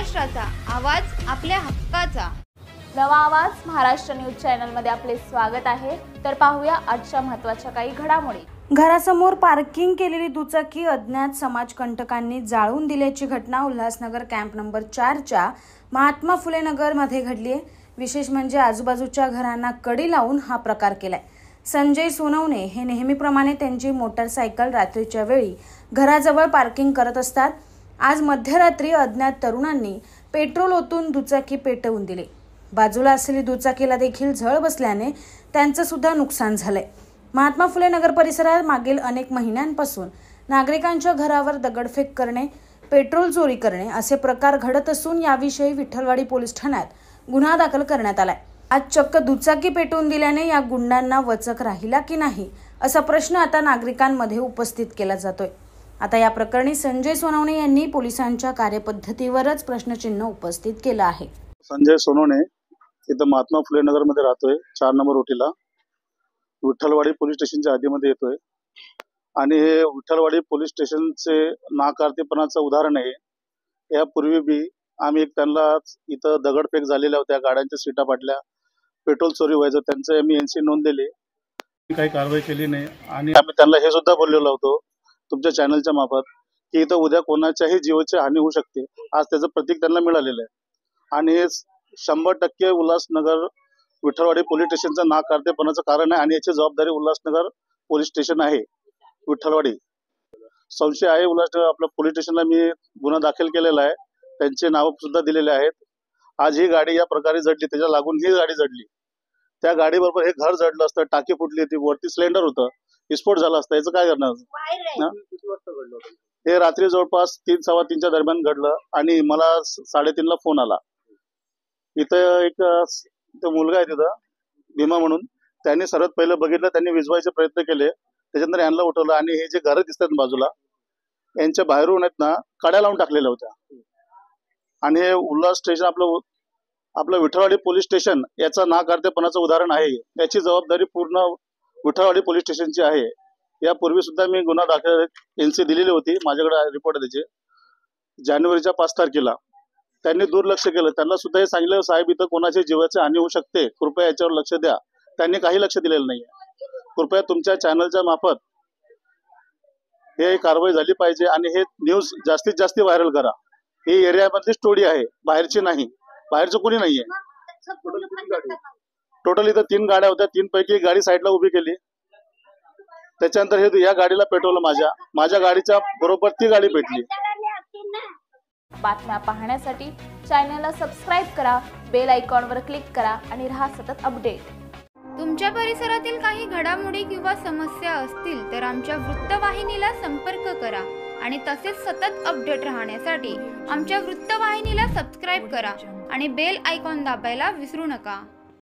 महाराष्ट्राचा आवाज, आपल्या हक्काचा. नवा आवाज महाराष्ट्र न्यूज चॅनल मध्ये आपले स्वागत आहे. तर पाहूया आजच्या महत्त्वाच्या काही घडामोडी. घरासमोर पार्किंग केलेली दुचाकी अज्ञात समाजकंटकांनी जाळून दिल्याची घटना उल्हासनगर कॅम्प नंबर 4च्या महात्मा फुले नगर मध्ये घडली आहे. विशेष म्हणजे आजूबाजूच्या घरांना कडी लावून हा प्रकार केलाय. संजय सोनवणे हे नेहमीप्रमाणे त्यांची मोटरसायकल रात्रीच्या वेळी घराजवळ पार्किंग करत असतात. आज मध्यरात्री अज्ञात तरुणांनी पेट्रोल ओतून दुचाकी पेटवून दिली. बाजूला असलेली दुचाकीला देखील झळ बसल्याने त्यांचं सुद्धा नुकसान झालंय. महात्मा फुले नगर परिसरात मागील अनेक महिन्यांपासून नागरिकांच्या घरावर दगडफेक करणे, पेट्रोल चोरी करणे असे प्रकार घडत असून याविषयी विठ्ठलवाडी पोलीस ठाण्यात गुन्हा दाखल करण्यात आलाय. आज चक्क दुचाकी पेटवून दिल्याने या गुंडांना वचक राहिला की नाही असा प्रश्न आता नागरिकांमध्ये उपस्थित केला जातोय. आता या प्रकरणी संजय सोनवणे यांनी पोलिसांच्या कार्यपद्धतीवरच प्रश्नचिन्ह उपस्थित केलं आहे. संजय सोनवणे इथं महात्मा फुले नगर मध्ये राहतोय. 4 नंबर रोटीला विठ्ठलवाडी पोलीस स्टेशनच्या हद्दीमध्ये येतोय आणि हे विठ्ठलवाडी पोलीस स्टेशनचे नाकारतेपणाचं उदाहरण आहे. यापूर्वी बी आम्ही त्यांना इथं दगडफेक झालेल्या होत्या, गाड्यांच्या सीटा फाटल्या, पेट्रोल चोरी व्हायचं, त्यांचं आम्ही NC नोंद दिली, काही कारवाई केली नाही. आणि आम्ही त्यांना हे सुद्धा बोललेलो होतो तुमच्या चॅनलच्या मार्फत की इथं उद्या कोणाच्याही जीवाची हानी होऊ शकते. आज त्याचं प्रतीक त्यांना मिळालेलं आहे आणि हे 100% उल्हासनगर विठ्ठलवाडी पोलीस स्टेशनचं नाकारतेपणाचं कारण आहे आणि याची जबाबदारी उल्हासनगर पोलीस स्टेशन आहे. विठ्ठलवाडी संशय आहे उल्हासनगर आपल्या पोलीस स्टेशनला मी गुन्हा दाखल केलेला आहे. त्यांचे नाव सुद्धा दिलेले आहेत. आज ही गाडी या प्रकारे जडली, त्याच्या लागून ही गाडी जडली. त्या गाडीबरोबर हे घर जडलं असतं, टाकी फुटली होती, वरती सिलेंडर होतं, विस्फोट झाला असता. याचं काय करणार? हे रात्री जवळपास 3-3:15च्या दरम्यान घडलं आणि मला 3:30ला फोन आला. इथं एक मुलगा आहे तिथं भीमा म्हणून, त्यांनी सर्वात पहिलं बघितलं, त्यांनी विझवायचे प्रयत्न केले, त्याच्यानंतर यांना उठवलं आणि हे जे घरं दिसतात बाजूला यांच्या बाहेरून आहेत ना कड्या लावून टाकलेल्या होत्या. आणि हे उल्हास स्टेशन आपलं विठ्ठलवाडी पोलीस स्टेशन याचा नाकारतेपणाचं उदाहरण आहे. याची जबाबदारी पूर्ण विठ्ठलवाडी पोलीस स्टेशनची आहे. यापूर्वी सुद्धा मी गुन्हा दाखल NC दिलेली होती, माझ्याकडे रिपोर्ट आहे त्याचे. जानेवारीच्या 5 तारखेला त्यांनी दुर्लक्ष केलं. त्यांना सुद्धा हे सांगितलं, साहेब इथं कोणाच्या जीवाची हानी होऊ शकते, कृपया याच्यावर लक्ष द्या. त्यांनी काही लक्ष दिलेलं नाहीये. कृपया तुमच्या चॅनलच्या मार्फत हे कारवाई झाली पाहिजे आणि हे न्यूज जास्तीत जास्त व्हायरल करा. ही एरियामधली स्टोरी आहे, बाहेरची नाही, बाहेरचं कोणी नाहीये. टोटल इथं 3 गाड्या होत्या, 3 पैकी एक गाडी साईडला उभी केली. त्याच्यानंतर हे या गाडीला पेटवलं, माझ्या गाडीच्या बरोबर ती गाडी पेटली. बातम्या पाहण्यासाठी चॅनलला सबस्क्राईब करा, बेल आयकॉनवर क्लिक करा आणि रहा सतत अपडेट. तुमच्या परिसरातील काही घडामोडी किंवा समस्या असतील तर आमच्या वृत्तवाहिनीला संपर्क करा आणि तसेच सतत अपडेट राहण्यासाठी आमच्या वृत्तवाहिनीला सबस्क्राईब करा आणि बेल आयकॉन दाबायला विसरू नका.